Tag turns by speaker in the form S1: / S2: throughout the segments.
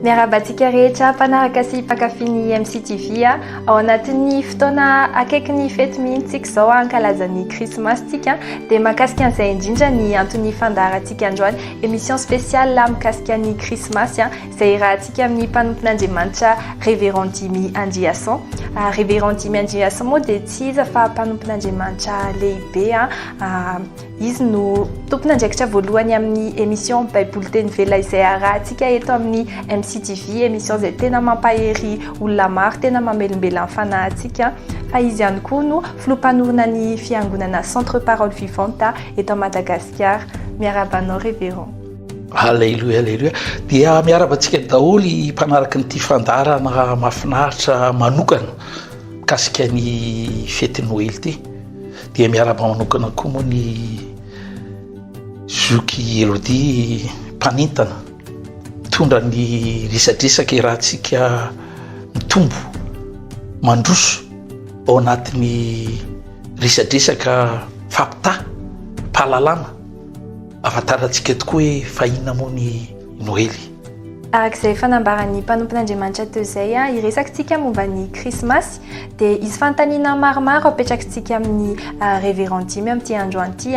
S1: Miarabantsika rehetra mpanaraka sy mpankafy MCTV ao anatin'ny fotoana akaiky ny fety mihitsika izao ankalazan'ny krismastika dia mahakasika an'izay indrindra ny antony fandaharantsika androany émission spéciale mikasika ny krismasy izay rahantsika amin'ny mpanompon'Andriamanitra Révérend Dimy Andriason. Révérend Dimy Andriason moa dia tsy iza fa mpanompon'Andriamanitra lehibe izy no tompon'andraikitra voalohany amin'ny émission Baiboly teny vela izay arahantsika eto amin'ny MCTV, émission izay tena mampahery olona maro, tena mamelombela ny fanahintsika. Fa izy ihany koa no filompanorona ny fiangonana Centre Parole Vivante eto Madagasikara. Miarabanao Révérend.
S2: Alléluia, alléluia. Dia miarabantsika daholy mpanaraka nyity fandarana mahafinaritra manokana mikasika ny fety Noël ity. Dia miaraba manokana koa moa ny Zoky Elodie mpanintana mitondra ny resadresaka irahantsika mitombo mandroso ao anatin'ny resadresaka fampitaha mpahalalana afantarantsika tokoa hoe fahina moa ny Noël.
S1: Arak'izay fanambaran'ny mpanompon'Andriamanitra teo izay iresakantsika momba ny krismasy dia izy fanontaniana maromaro apetrakantsika amin'ny Révérend Dimy amin'ity androany ity.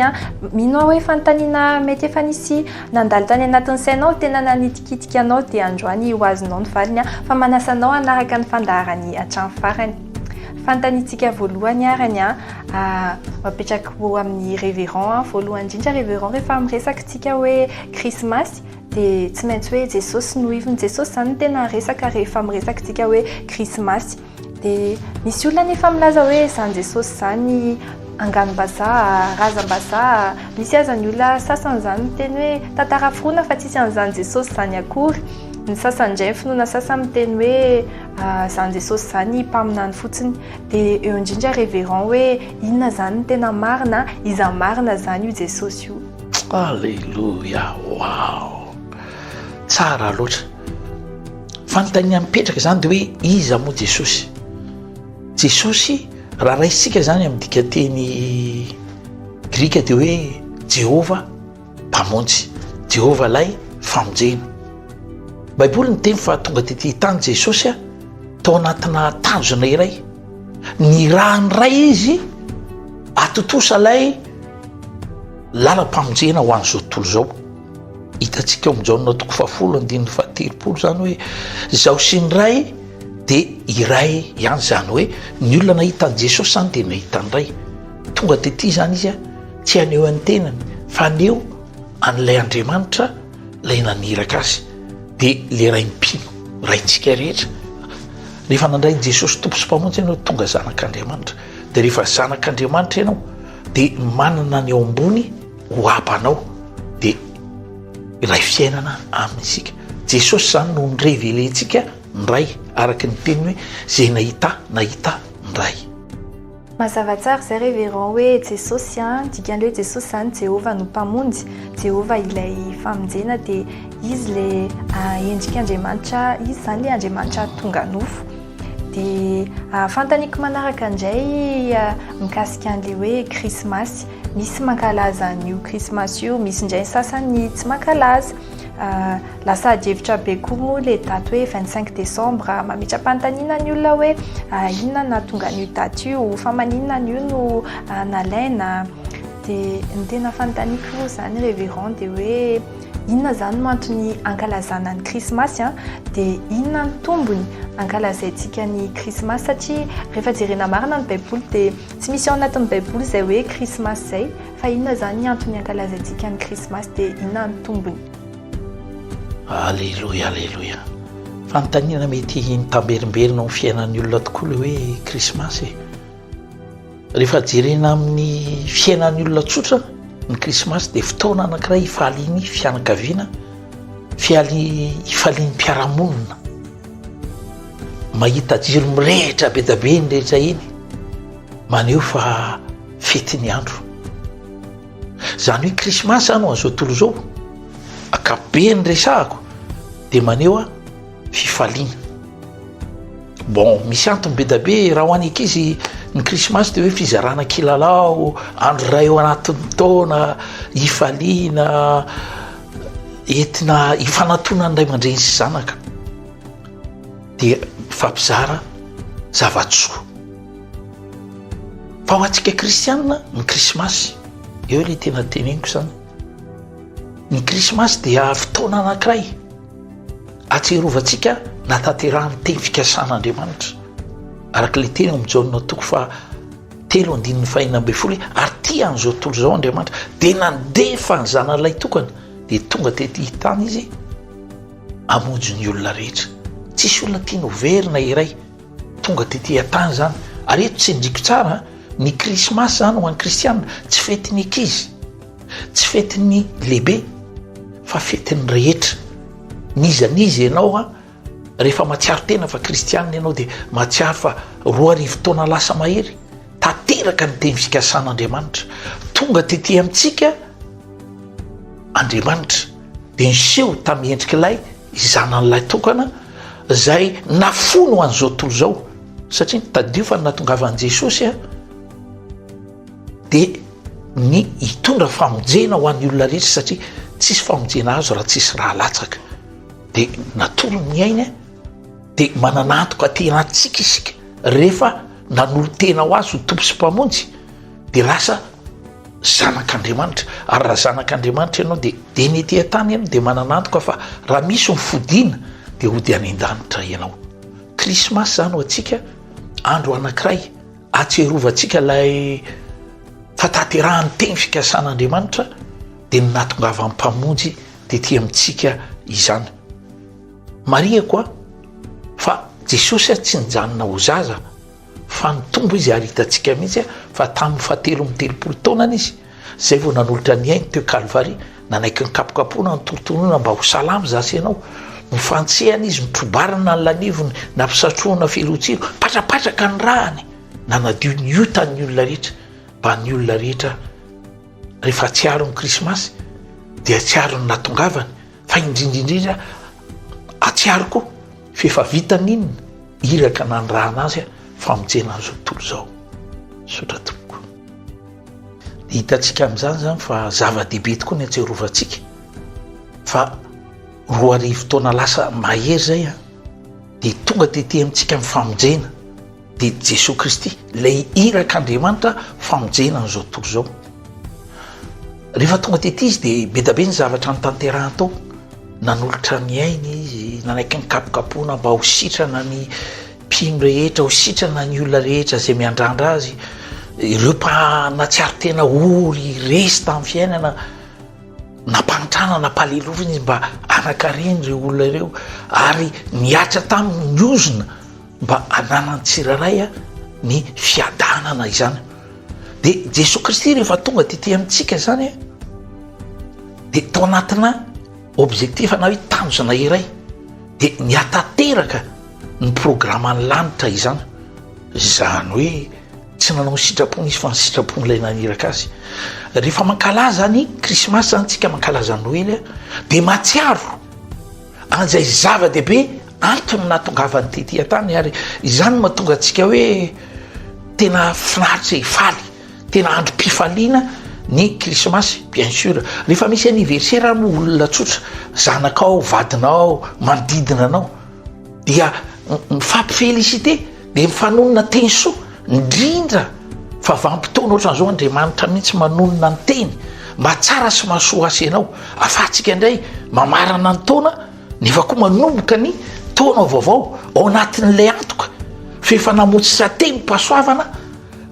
S1: Mino aho hoe fanontaniana mety efa nisy nandalo tany anatin'ny sainao tena nanitikitika anao dia androany ho azonao ny valiny fa manasanao hanaraka ny fandaharany hatramin'ny farany. Fanontaniantsika voalohany arany apetraka amin'ny Révérend voalohany indrindra Révérend rehefa miresakantsika hoe krismasy dia tsy maintsy hoe Jesosy no ivony Jesosy izany no tena resaka rehefa miresakantsika hoe krismasy. Dia misy olona nefa milaza hoe izany Jesosy izany anganom-bazaha, razam-bazaha, misy aza ny olona sasany izany miteny hoe tantara foroina fa tsisy an'izany Jesosy izany akory. Ny sasany indray finoana sasany miteny hoe izany Jesosy izany mpaminany fotsiny. Dia eo indrindra Révérend hoe inona izany no tena marina, iza marina izany io Jesosy io.
S2: Alléluia, wow, tsara loatra. Fanontaniana mipetraka izany dia hoe iza moa Jesosy. Jesosy raha raisitsika izany amin'ny dikateny grika dia hoe Jehova mpamonjy, Jehova lay famonjena. Baiboly ny teny fa tonga tety tany Jesosy tao anatina tanjona iray, ny ranoray izy atotosa lay lalam-pamonjena ho an'izao tontolo izao. Hitantsika ao amin'izao toko 10:13 zany hoe izao sy ny ray dia iray ihany zany hoe ny olona nahita an Jesosy zany dia nahita ny ray. Tonga tety zany izy tsy aneo any tenany fa aneo an'ilay Andriamanitra lay naniraka azy dia le ray mipino raintsika rehetra. Rehefa nandray Jesosy tompo sy mpamonjy ianao tonga zanak'Andriamanitra. Dia rehefa zanak'Andriamanitra ianao dia manana ny ao ambony ho apanao dia ray fiainana amintsika. Jesosy zany no nirevelentsika ny ray araka ny teny hoe zay nahita ny ray.
S1: Mazava tsara izay Révérend hoe Jesosy dikan'ilay hoe Jesosy izany Jehova no mpamonjy, Jehova ilay famonjena dia izy le endrik'Andriamanitra, izy zany le Andriamanitra tonga nofo. Dia fanontaniako manaraka indray mikasika an'ilay hoe krismasy. Misy mankalaza an'io krismasy io, misy indray sasany tsy mankalaza. Lasa adihevitra be koa moa le daty hoe 25 décembre mametra-panontaniana ny olona hoe inona nahatonga an'io daty io, fa maninona an'io no nalaina. Dia ny tena fanontaniako izany Révérend dia hoe inona izany no antony ankalazana ny krismasy dia inona ny tombony ankalazaintsika ny krismasy satria rehefa jerena marina ny Baiboly dia tsy misy ao anatin'ny Baiboly izay hoe krismasy izay fa inona izany ny antony ankalazaintsika ny krismasy dia inona ny tombony.
S2: Alléluia, alléluia. Fanontaniana mety nitamberimberina amin'ny fiainan'ny olona tokoa le hoe krismasy. Rehefa jerena amin'ny fiainan'ny olona tsotra ny krismasy dia fotoana anankiray hifaliany fianakaviana, hifaliany mpiaramonina, mahita jiro mirehitra be da be ny rehetra iny, maneho fa fetiny andro. Zany hoe krismasy zany ho an'izao tontolo izao akabe ny resahako dia maneho fifaliana. Bon, misy antony be da be raha ho any ankizy ny krismasy dia hoe fizarana kilalao, andro ray ao anatin'ny taona, hifaliana, entina hifanatona ny ray aman-dreny sy zanaka. dia fampizara zavatsoa. Fa ho antsika kristianina ny krismasy eo ilay tena teneniko zany. Ny krismasy dia fotoana anankiray atserovantsika natanterahany teny fikasan'Andriamanitra arak'ilay teny amin'ny Jaona toko fa 3:5 ary tia an'izao tontolo izao Andriamanitra dia nandefa ny zanan'ilay tokana dia tonga tety tany izy hamonjy ny olona rehetra. Tsisy olona tiany overina iray tonga tety tany zany. Ary eto tsendriko tsara ny krismasy zany ho an'ny kristianina tsy fetin'ny ankizy, tsy fetin'ny lehibe fa fetin'ny rehetra. Nizanizy ianao rehefa matsiaro tena fa kristianina ianao dia matsiaro fa 2 taona lasa mahery tanteraka ny teny fikasan'Andriamanitra tonga tety amintsika Andriamanitra dia niseho tamin'ny endrik'ilay zanan'ilay tokana izay nafono an'izao tontolo izao satria tadio fa nahatongavan'i Jesosy dia ny hitondra famonjena ho an'ny olona rehetra satria tsisy famonjena azo raha tsisy raha latsaka. Dia natolo ny aina dia mananantoka tena antsika isika rehefa nanolo tena ho azy ho tompo sy mpamonjy dia lasa zanak'Andriamanitra. Ary raha zanak'Andriamanitra ianao dia ny etỳ tany ianao dia mananantoka fa raha misy mifodiana dia hody any an-danitra ianao. Krismasy zany ho antsika andro anankiray atserovantsika ilay fatanterahany teny fikasan'Andriamanitra dia ny nahatongavan'ny mpamonjy tetỳ amintsika izany. Maria koa fa Jesosy tsy nijanona ho zaza fa nitombo izy ary hitantsika mihitsy fa tamin'ny 7 taonany izy zay vao nanolotra ny ainy teo Kalvari nanaiky ny kapokapoana ny torotonoana mba ho salamy zasy ianao. Mifantsehana izy mitrobarana ny lanivony nampisatroana filotsiro patrapatraka ny rahany nanadio ny otany olona rehetra mba ny olona rehetra rehefa tsiaro ny krismasy dia tsiaro ny natongavany fa indrindrindrindra atsiaro koa fefa vitan'inona iraka nanyrahana azy famonjena an'izao tontolo izao. Sotra tompoko. Dia hitantsika amin'izany zany fa zava-dehibe tokoa ny atserovantsika fa 2 taona lasa mahery zay dia tonga tety amintsika mifamonjena dia Jesosy Kristy ilay irak'Andriamanitra famonjena an'izao tontolo izao. Rehefa tonga tety izy dia be da be ny zavatra nitanterahany tao. Nanolotra ny ainy izy nanaiky ny kapokapoana mba ho sitrana ny mpino rehetra, ho sitrana ny olona rehetra zay miandrandra azy. Ireo natsiaro tena ory resy tamin'ny fiainana nampanitrana nampalelofina izy mba anakareny ireo olona ireo ary niatra tamin'ny ozona mba ananany tsiraray ny fiadanana izany. Dia Jesosy Kristy rehefa tonga tety amintsika zany dia tao anatina objectif na hoe tanjona iray dia niatateraka ny programan'ny lanitra izany. Zany hoe tsy nanao sitrapony izy fa ny sitrapony ilay naniraka azy. Rehefa mankalaza ny krismasy zany tsika mankalaza Noely dia matsiaro an'izay zava-dehibe antony nahatongavany tetỳ tany ary izany mahatonga antsika hoe tena finaritra hifaly tena androm-pifaliana ny krismasy. Bien sûr rehefa misy anniversaire mo olona tsotra zanakao vadinao manodidina anao dia mifampifelicité dia mifanonona teny soa indrindra fa vampitoana ohatran'izao Andriamanitra mihitsy manonona ny teny mba tsara sy mahasoa asy ianao. Afahantsika indray mamarana ny taona nefa koa manomboka ny taona vaovao ao anatin'ilay antoka fefa namotsy sateny mpasoavana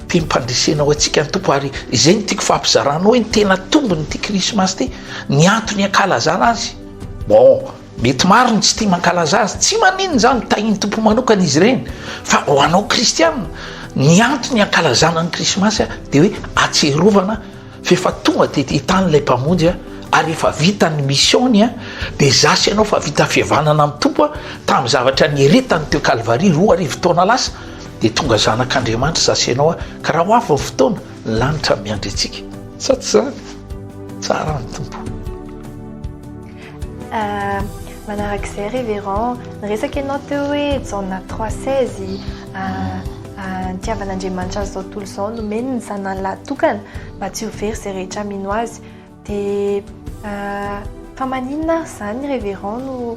S2: ty mipandresenao antsika ny tompo. Ary izay ny tiako fampizarana hoe ny tena tombony ty krismasy ty ny antony ankalazana azy. Bon mety maro ny tsy tia mankalaza azy tsy maninona zany tahiny tompo manokana izy ireny fa ho anao kristianina ny antony ankalazana ny krismasy dia hoe atserovana fefa tonga tety tany ilay mpamonjy ary efa vita ny missiony dia zasy ianao fa vita fihavanana amin'ny tompo tamin'ny zavatra nieretany teo Kalvari 2 taona lasa dia tonga zanak'Andriamanitra zasy ianao ka raha ho avy ny fotoana ny lanitra miandry antsika sa tsy zany tsara ny tompo.
S1: Manarak'izay révérend niresaka ianao teo hoe Jaona 3:16 nitiavan'Andriamanitra zao tontolo izao nomeny ny zanany lahatokana mba tsy ho very zay rehetra mino azy dia fa maninona zany révérend no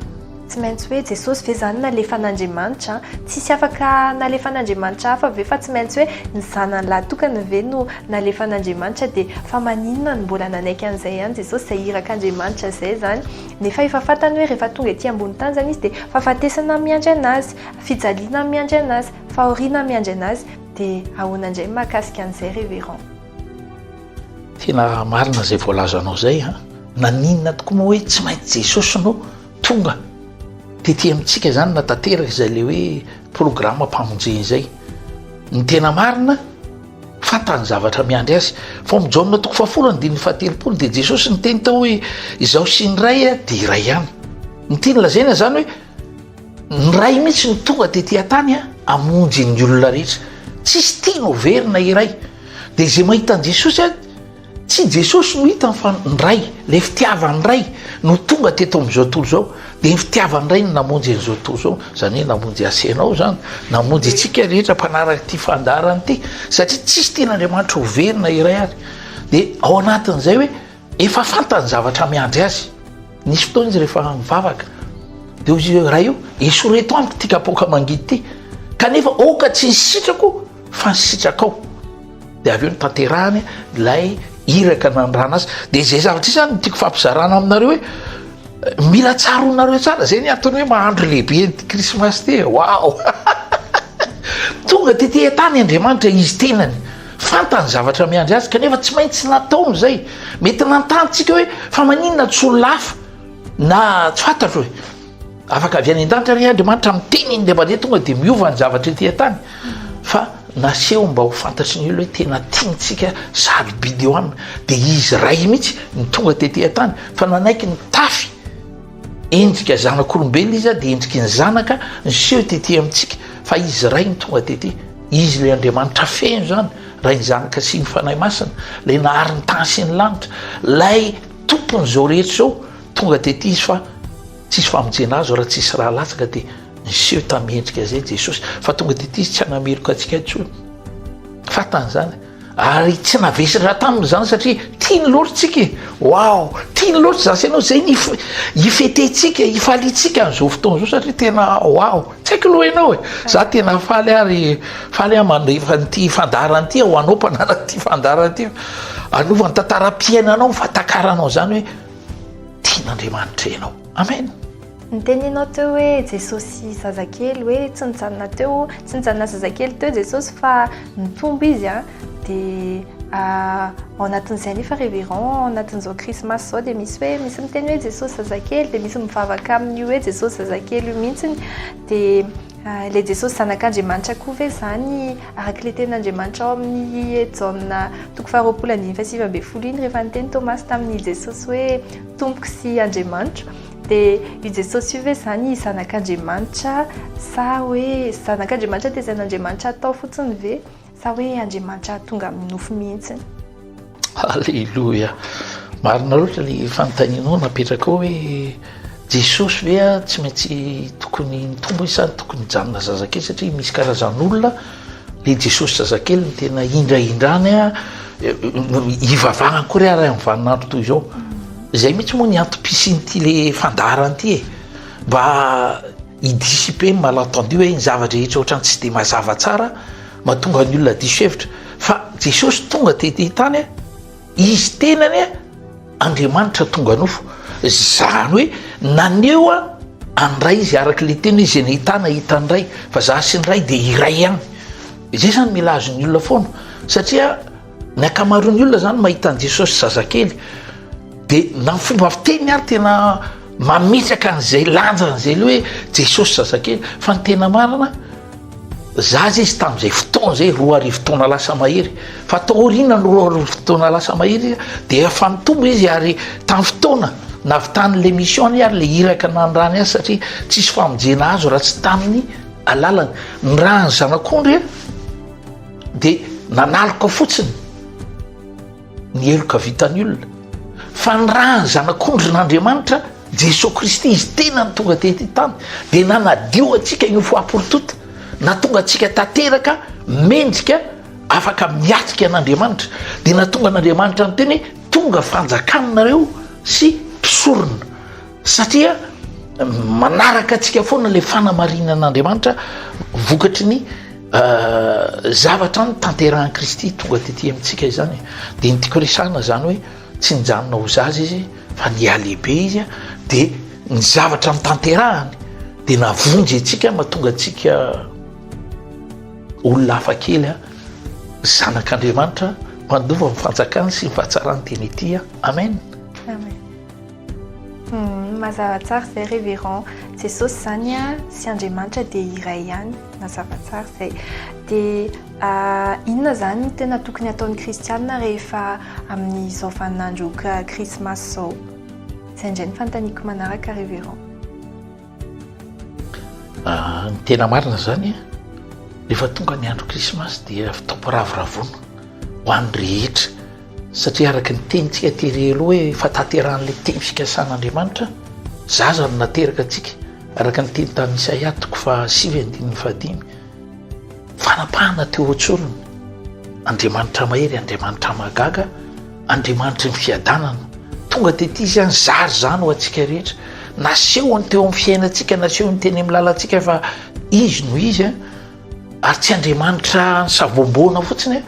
S1: tsy maintsy hoe jesosy ve zany nalefan'andriamanitra tsisy afaka nalefan'andriamanitra hafa ve fa tsy maintsy hoe ny zanany lahatokana ve no nalefan'andriamanitra dia fa maninona ny mbola nanaiky an'izay ihany jesosy zay irak'andriamanitra zay zany nefa efa fantany hoe rehefa tonga ety ambony tany zany izy dia fahafatesana miandry anazy fijaliana miandry anazy fahoriana miandry anazy dia ahoana indray mahakasika an'izay révérend
S2: tena marina zay voalazanao zay a naninona tokoa moa hoe tsy maintsy jesosy no tonga tety amintsika zany natateraka izay le hoe programma mpamonjeny zay ny tena marina fantany zavatra miandry azy fa mijaona toko fahafolony dia ny fahatelopolo dia jesosy ny teny tao hoe izaho sy ny ray a dia iray ihany ny tiany lazaina zany hoe ny ray mihitsy ny tonga tety an-tany a amonjy ny olona rehetra tsisy tiano verina iray dia izay mahita an' jesosy a tsy jesosy no hita fa ny ray le fitiavany ray no tonga teto amin'izao tontolo zao dia ny fitiavany ray no namonjy an'izao tontolo zao zany hoe namonjy asenao zany namonjy tsika rehetra mpanaraka ty fandarany ty satria tsisy tian'andriamanitra overina iray ary dia ao anatin'izay hoe efa fantany zavatra miandry azy nisy fotoana izy rehefa mivavaka dia ozy raha io esoreto amiko ty kapoka mangidy ty kanefa oka tsy nisitrako fa nisitrakao dia avy eo ny tanterahany lay iraka nandrana azy dia zay zavatra izy zany tiako fampizarana aminareo hoe mila tsaronareo tsara zay ny antony hoe mahandro lehibe ny krismasy ty wao tonga tety an-tany andriamanitra izy tenany fantany zavatra miandry azy kanefa tsy maintsy nataony zay mety nantanitsika hoe fa maninona tsy olo lafa na tsy fantatro hoe afaka avy any an-danitra ry andriamanitra miteny iny le mandeha tonga dia miova ny zavatra ety an-tany fa naseho mba ho fantatry ny olo hoe tena tiantsika sarobidy eo aminy dia izy ray mihitsy ny tonga tety an-tany fa nanaiky ny tafy endrika zanak'olombelona izy a dia endriky ny zanaka nyseho tety amintsika fa izy ray ny tonga tety izy le andriamanitra feno zany ray ny zanaka sy ny fanahy masina lay nahary ny tany sy ny lanitra lay tompon'izao rehetra zao tonga tety izy fa tsisy famonjena azy raha tsisy raha latsaka dia niseho tamiendrika zay jesosy fa tonga tety izy tsy hanameloka atsika ntsony fatany zany ary tsy navesatra taminy zany satria tiany loatra tsika wao tiany loatra zasy ianao zay ifetetsika ifalitsika n'izao fotoana zao satria tena wao tsy haiko loha ianao e za tena faly ary manefa nyty fandarany ty ho anao mpanaraka ty fandarany ty anovany tantara-piainanao mifatakaranao zany hoe tian'andriamanitra ianao amen
S1: ny teninao teo hoe jesosy zazakely hoe tsy nijanona teo tsy nijanona zazakely teo jesosy fa nitombo izy a dia ao anatin'izay nefa révérend ao anatin'izao krismasy zao dia misy hoe misy miteny hoe jesosy zazakely dia misy mivavaka amin'io hoe jesosy zazakely io mihitsiny dia le jesosy zanak'andriamanitra koa ve zany araka le ten'andriamanitra ao amin'ny jaona toko faharoapolo andiny fa sivy amby folo iny rehefa niteny tomasy tamin'ny jesosy hoe tompoky sy andriamanitra dia io jesosy io ve zany zanak'andriamanitra sa hoe zanak'andriamanitra dia zan'andriamanitra atao fotsiny ve sa hoe andriamanitra tonga amin'ny nofo mihitsiny
S2: alleloia marina loatra le fanontanianao napetraka ao hoe jesosy ve a tsy maintsy tokony nitombo izy sany tokony janona zazakely satria misy karazan'olona le jesosy zazakely ny tena indraindrany a ivavagna koa ry araha mivaninandro toy izao zay mihitsy moa ny antom-pisiny ty le fandarany ty e mba idisipe malentendu hoe ny zavatra rehetra ohatrany tsy dia mazava tsara mahatonga ny olona diso hevitra fa jesosy tonga tety tany a izy tenany a andriamanitra tonga nofo zany hoe naneo a andray izy araka le teny hoe zay nahitana hitany ray fa za sy ny ray dia iray ihany zay zany mila azony olona foana satria ny akamaroan'ny olona zany mahita an' jesosy zazakely dia na ny fomba fiteny ary tena mametraka an'izay lanjan'izay le hoe jesosy zazakely fa ny tena marina zaza izy tamin'izay fotoana zay roa arivo taona lasa mahery fa tao aoriana no roa arivo taona lasa mahery izy dia efa mitombo izy ary tamin'ny fotoana navitany le mission ary le iraka nandrany azy satria tsisy famonjena azo raha tsy taminy alalany ny raha ny zanak'ondry dia nanaloka fotsiny ny eloka vitany olona fa ny raha ny zanak'ondry n'andriamanitra jesosy kristy izy tena ny tonga tety tany dia nanadio atsika io foaporotota natonga atsika tanteraka mendrika afaka miatrika an'andriamanitra dia natonga an'andriamanitra ny teny tonga fanjakananareo sy mpisorona satria manaraka atsika foana le fanamarinan'andriamanitra vokatry ny zavatra ny tanterahan'i Kristy tonga tetỳ amintsika izany dia ny tiako resahana zany hoe tsy nijanona ho zaza izy fa nialehibe izy dia ny zavatra ny tanterahany dia navonjy atsika mahatonga atsika olona hafakely zanak'andriamanitra mandova ny fanjakany sy ny fahatsarany teny ity amen.
S1: Mazava tsara zay révérend Jesosy zany sy Andriamanitra dia iray ihany mazava tsara zay dia inona zany tena tokony ataon'ny kristianina rehefa amin'izao vaninandro krismasy zao zay indray ny fanontaniako manaraka révérend.
S2: Ny tena marina zany rehefa tonga ny andro krismasy dia fitaopiravoravoana ho an'ny rehetra satria araka ny tenintsika tery aloha hoe fa tanteran'le teny fikasan'Andriamanitra zaza no nateraka atsika araka ny teny tamin'ny Isaia 5:15 fanapahana teo antsorony Andriamanitra mahery Andriamanitra magaga Andriamanitra ny fiadanana tonga tetỳ izy any zary zany ho atsika rehetra nasehoany teo amin'ny fiainantsika nasehoany teny amin'ny lalantsika fa izy no izy ary tsy Andriamanitra ny savombona fotsiny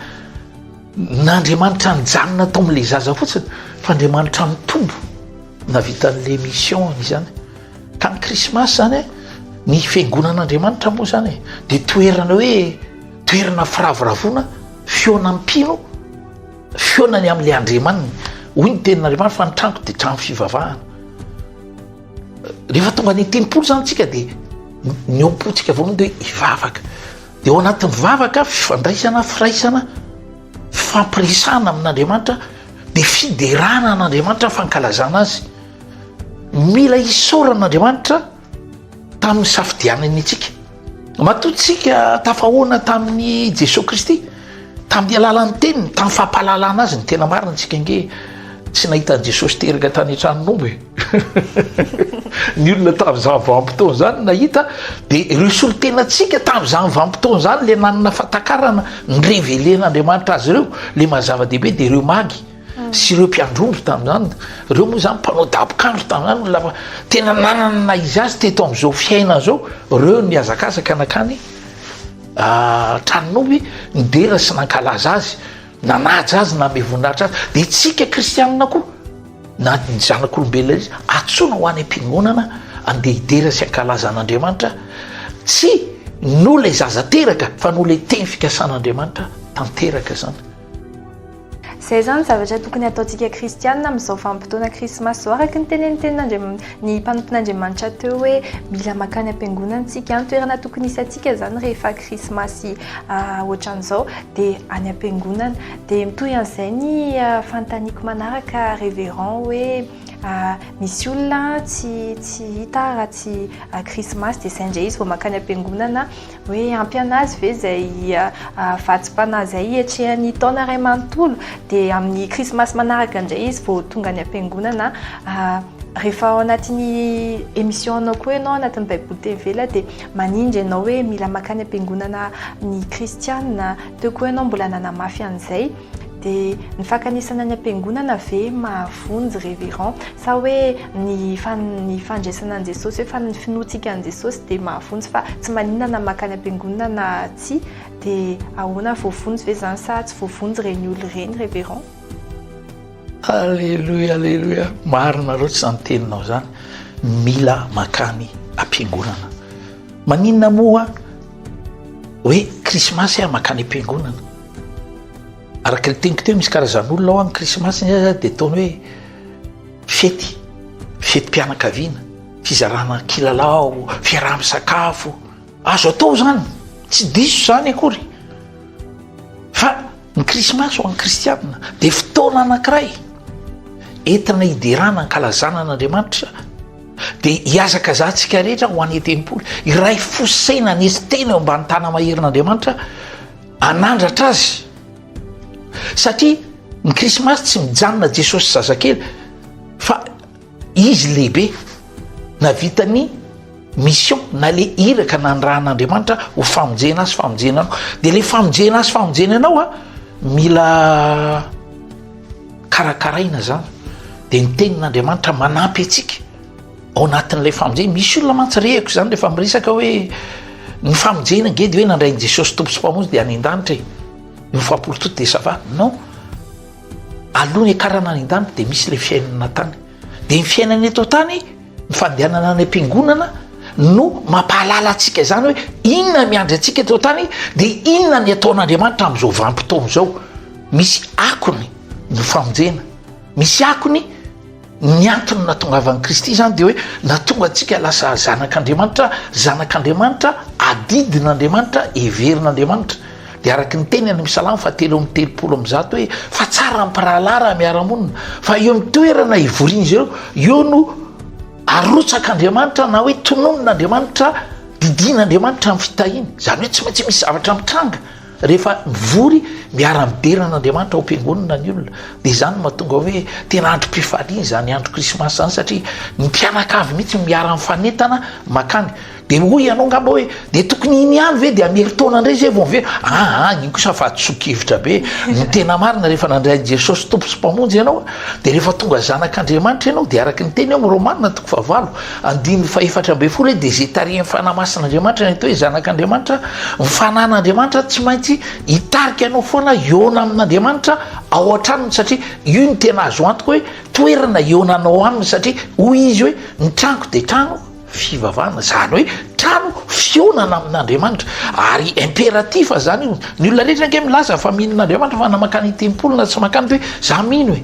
S2: n'Andriamanitra nijanona tao amin'le zaza fotsiny fa Andriamanitra mitombo navitan'le mission izany ka ny krismasy zany ny fiangonan'Andriamanitra moa zany dia toerana hoe toerana firavoravona feona mpino feonany amin'le andriamaniny hoy ny tenin'Andriamanitra fa ny trano dia trano fivavahana rehefa tonga ny tenimpolo zany tsika dia ny ompontsika voalohany dia hivavaka dia ao anatin'ny vavaka fifandraisana firaisana fampiresana amin'Andriamanitra dia fiderana an'Andriamanitra fankalazana azy mila isaoran'Andriamanitra tamin'ny safidianany atsika matotsika tafahoana tamin'ny Jesosy Kristy tamin'ny alalan'ny teniny tamin'ny fampahalalana azy ny tena marina antsika nge tsy nahitan'i Jesosy teraka tany an-tranon'omby ny olona tamin'izany vanim-potoana zany nahita dia ireo solotenantsika tamin'izany vanim-potoana zany le nanana fatakarana ny revelen'Andriamanitra azy ireo le mazava-dehibe dia ireo magy sy ireo mpiandrondro tamin'izany ireo moa zany mpanao dabokandro tamin'izany olona tena nanana izy azy teto amin'izao fiainana zao ireo ny azakazaka nakany tranon'omby nidera sy nankalaza azy nanaja azy na mevonaritra azy dia tsika kristianina koa na ny zanak'olombelona izy atsoina ho any am-piangonana andeha hidera sy ankalaza an'Andriamanitra tsy no le zaza teraka fa no le teny fikasan'Andriamanitra tanteraka zany.
S1: Zay zany zavatra tokony ataontsika kristianina amin'izao vanim-potoana krismasy zao araka ny tenen'ny mpanompon'Andriamanitra teo hoe mila makany am-piangonana tsika toerana tokony isy atsika zany rehefa krismasy ohatran'izao dia any am-piangonana dia mitohy an'izay ny fanontaniako manaraka révérend hoe misy olona tsy hita raha tsy krismasy dia izay indray izy vao makany am-piangonana hoe ampy anazy ve zay vatsim-panahy zay hiatrehany taona iray manontolo dia amin'ny krismasy manaraka indray izy vao tonga any am-piangonana rehefa ao anatin'ny émission anao koa ianao anatin'ny baiboly teny vela dia manindry ianao hoe mila makany am-piangonana ny kristianina teo koa ianao mbola nanamafy an'izay dia ny fankanesana any am-piangonana ve mahavonjy révérend sa hoe ny fandraisana an' Jesosy hoe fa ny finoantsika an' Jesosy dia mahavonjy fa tsy maninana makany am-piangonana na tsy dia ahoana voavonjy ve zany sa tsy voavonjy reny olo reny révérend?
S2: Alléluia alléluia marina loatra zany teninao zany mila makany am-piangonana maninona moa hoe krismasy makany am-piangonana araka ny teniko teo misy karazan'olona ao amin'ny krismasy dia ataony hoe fety mpianakaviana fizarana kilalao fiaraha-misakafo azo atao zany tsy diso zany akory fa ny krismasy ho an'ny kristianina dia fotoana anankiray entina hiderana ankalazana an'Andriamanitra dia hiazakazahantsika rehetra ho any tempolo iray fosaina nisy tena eo ambany tana maherin'Andriamanitra anandratra azy satria ny krismasy tsy mijanona Jesosy zazakely fa izy lehibe navitany mission na le iraka nandrahan'Andriamanitra ho famonjena azy famonjena anao dia le famonjena azy famonjena anao mila karakaraina zany dia ny tenin'Andriamanitra manampy atsika ao anatin'ilay famonjena misy olona mantsirehako zany rehefa miresaka hoe ny famonjena ngedy hoe nandrain' Jesosy tompo sy mpamonjy dia any an-danitra io fampolo toto de sava non alohany akarana any an-danitra de misy le fiainana tany de ny fiainana eto tany ny fandehanana any am-piangonana no mampahalala atsika zany hoe inona miandry atsika eto tany de inona ny ataon'Andriamanitra am'izao vanim-potoana zao misy akony ny famonjena misy akony ny antony natongavan'i Kristy zany de hoe natonga atsika lasa zanak'Andriamanitra adidin'Andriamanitra everin'Andriamanitra de araky ny teny any Salamo 7:30 hoe fa tsara ampirahalara miara-monina fa eo amin'ny toerana ivoriany zareo eo no arotsak'Andriamanitra na hoe tononon'Andriamanitra didin'Andriamanitra amin'ny fitahiny zany hoe tsy maintsy misy zavatra mitranga rehefa mivory miara-mideran'Andriamanitra ao am-piangonana ny olona de zany mahatonga hoe tena androm-pifaliana zany andro krismasy zany satria ny mpianakavy mihitsy miara-mifanetana makany de hoy ianao ngamba hoe de tokony iny ihany ve de ameritona indray zay vao mivery iny kosa fa tsokevitra be ny tena marina rehefa nandray Jesosy tompo sy mpamonjy ianao de rehefa tonga zanak'Andriamanitra ianao de araky ny teny ao Romanina 9:4 de zay tarihan'ny fanahy masin'Andriamanitra ny atao hoe zanak'Andriamanitra mifanan'Andriamanitra tsy maintsy hitarika ianao foana eona amin'Andriamanitra ao an-tranony satria io ny tena azo antoka hoe toerana eonanao aminy satria hoy izy hoe ny trano de trano fivavahana zany hoe trano fionana amin'Andriamanitra ary impératif zany io ny olona rehetra nge milaza fa mihinan'Andriamanitra fa namakany tempolo na tsy makany hoe za mino hoe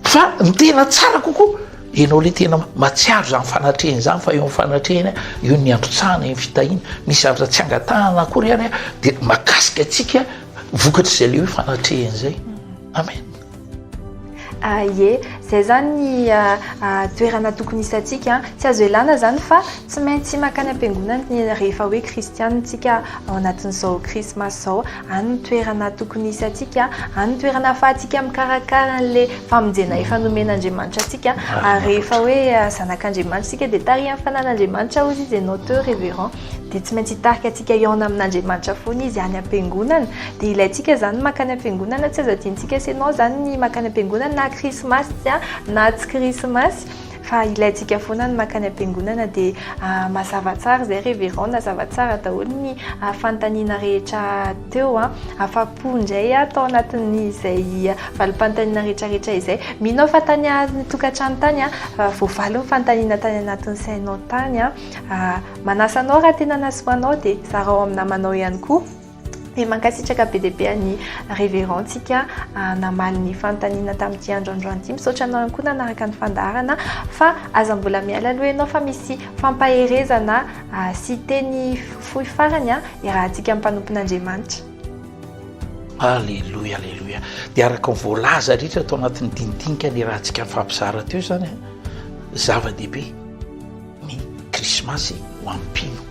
S2: fa ny tena tsara kokoa ianao le tena matsiaro zany fanatrehany zany fa eo amin'ny fanatrehany eo ny androtsahana ny fitahina misy zavatra tsy angatahana akory any de makasika atsika vokatry zay le hoe fanatrehany zay amen
S1: ie zay zany toerana tokony hisatsika tsy azo elana zany fa tsy maintsy makany am-piangonana rehefa hoe kristianitsika ao anatin'izao krismasy zao any ny toerana tokony hisatsika any ny toerana ahafahantsika mikarakara an'le famonjena efa nomen'Andriamanitra atsika rehefa hoe zanak'Andriamanitra sika de tarihan'ny fanan'Andriamanitra ozy izy ianao teo révérend de tsy maintsy hitarika atsika eona amin'Andriamanitra foana izy any am-piangonana de ilayntsika zany makany am-piangonana tsy azo adintsika senao zany ny makany am-piangonana na krismasy na tsy krismasy fa ilayntsika foana ny makany am-piangonana de mazava tsara zay révérend nazava tsara daholo ny fanontaniana rehetra teo afapo indray atao anatin'izay valim-panontaniana rehetrarehetra izay minao fa tany tokantrano tany voavalo ny fanontaniana tany anatin'ny sainao tany manasanao raha tena nasoanao de zarao amin'ny namanao ihany koa de mankasitraka be deabe any révérend tsika namaly ny fanontaniana tamin'ity androandroany ity misaotra anao ihany koa nanaraka ny fandarana fa aza mbola miala aloha ianao fa misy fampaherezana sy teny fohy farany irahantsika amin'ny mpanompon'Andriamanitra.
S2: Alleluia alleluia de araka ny voalaza rehetra atao anatin'ny dinidinika ny rahantsika ny fampizara teo zany zava-dehibe ny krismasy ho ampino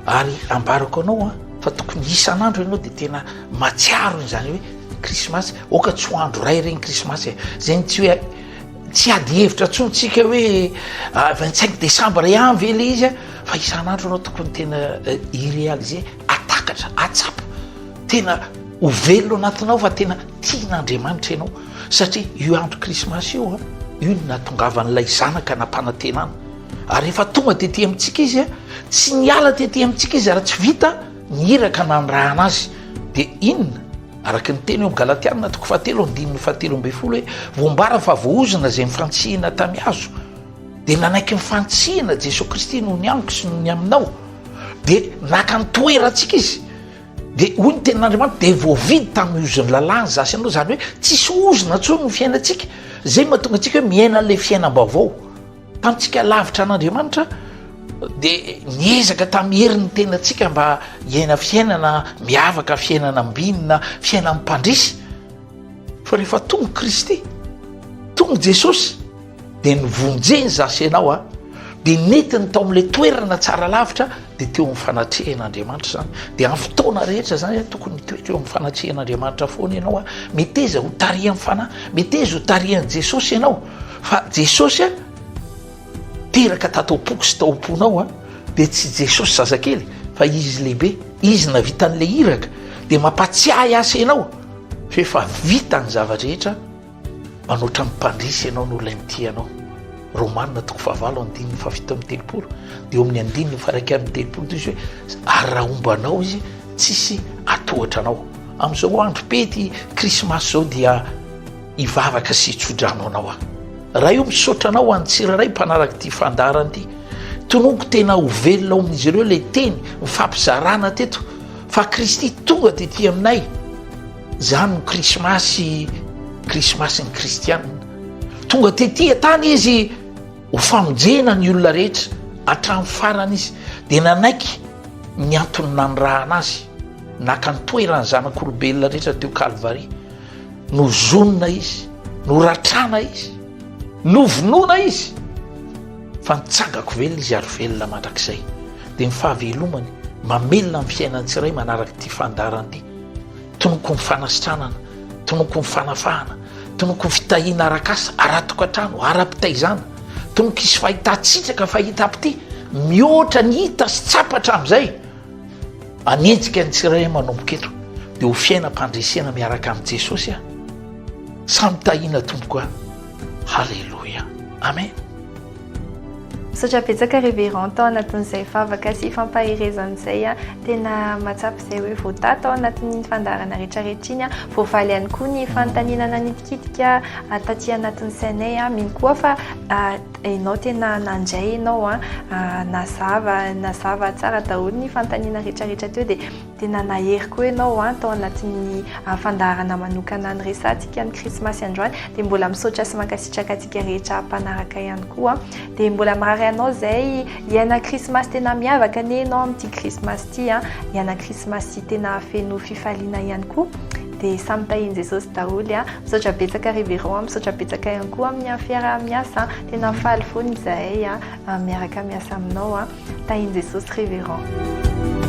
S2: ary ambarako anao fa tokony isan'andro ianao de tena matsiaro zany hoe krismasy oka tsy ho andro ray regny krismasy zay ny tsy hoe tsy ady hevitra tsontsika hoe 25 décembre ihany ve le izy fa isan'andro anao tokony tena iréaliser atakatra atsapa tena ho velona anatinao fa tena tian'Andriamanitra ianao satria io andro krismasy io io ny natongavan'ilay zanaka nampanantenana ary rehefa tonga tetỳ amintsika izy tsy niala tetỳ amintsika izy raha tsy vita nihiraka nandrahana azy de inona araky ny teny eo amin'ny Galatiana 3:7 hoe voambara fa voaozina zay mifantsihina tamihazo de nanaiky mifantsihina Jesosy Kristy noho ny amiko sy noho ny aminao de naka ny toerantsika izy de hoy ny tenin'Andriamanitra de voavidy tamin'ny ozony lalàny zasy anao zany hoe tsisy ozona tsony ny fiainantsika zay mahatonga antsika hoe miaina an'le fiainam-baovao tamintsika lavitra an'Andriamanitra de niezaka tamin'ny herin'ny tenantsika mba hiaina fiainana miavaka fiainana ambinina fiainana mpandrisy fa rehefa tonga Kristy tonga Jesosy de nivonjeny zasy ianao de netiny tao amin'le toerana tsara lavitra de teo amin'ny fanatrehan'Andriamanitra zany de amin'ny fotoana rehetra zany tokony mitoetra eo amin'ny fanatrehan'Andriamanitra foana ianao meteza ho tarihan'ny fanahy meteza ho tarihan'i Jesosy ianao fa Jesosy teraka tataopoko sy taoponao de tsy Jesosy zazakely fa izy lehibe izy navita an'le iraka de mampatsiahy asa ianao fa efa vita ny zavatra rehetra manoatra mimpandrisy ianao no olay mity anao romanina toko fahavalo andininy fafito amin'ny telopolo dia eo amin'ny andininy faraiky amin'ny telopolo de izy hoe ary raha ombanao izy tsisy atohatra anao amin'izao andro pety krismasy zao dia hivavaka sy hitsodrano anao raha io misaotra anao antsiraray mpanaraka ty fandarany ty tonoko tena ho velona ao amin'izy ireo le teny mifampizarana teto fa Kristy tonga tety aminay zany no krismasy ny kristianina tonga tety atany izy ho famonjena ny olona rehetra hatramin'ny farany izy dia nanaiky ny antony nanirahana azy naka ny toerany zanak'olombelona rehetra teo Kalvari no zonona izy no ratrana izy no vonoana izy fa nitsangako velona izy ary velona mandrakizay dia ny fahavelomany mamelona amin'ny fiainany tsiray manaraka ty fandarany ty tonoko ny fanasitranana tonoko ny fanafahana tonoko ny fitahiana arakasa ara-tokantrano ara-pitaizana tonoko isy fahitatsitsaka fahita-pity mihoatra ny hita sy tsapatra amin'izay anenjika ny tsiray manomboka eto dia ho fiainam-pandresena miaraka amin'i Jesosy samy tahiana tompoko halleloia amen.
S1: Misaotra betsaka révérend tao anatin'izay favaka sy fampahirezan'izay tena matsapy izay hoe voata tao anatin'ny fandarana rehetrarehetra iny voavaly ihany koa ny fanontaniana nitikitika taty anatin'ny sainay mino koa fa ianao tena nandray ianao nazava tsara daholo ny fanontaniana rehetrarehetra teo dia tena nahery koa ianao tao anatin'ny fandarana manokana ny resantsika ny krismasy androany dia mbola misaotra sy mankasitraka atsika rehetra mpanaraka ihany koa dia mbola marary anao zay hiaina krismasy tena miavaka ane ianao amin'ity krismasy ty hiaina krismasy tena feno fifaliana ihany koa dia samy tahiny Jesosy daholo misaotra betsaka révérend misaotra betsaka ihany koa amin'ny fiara-miasa tena faly foana izahay miaraka miasa aminao tahiny Jesosy révérend.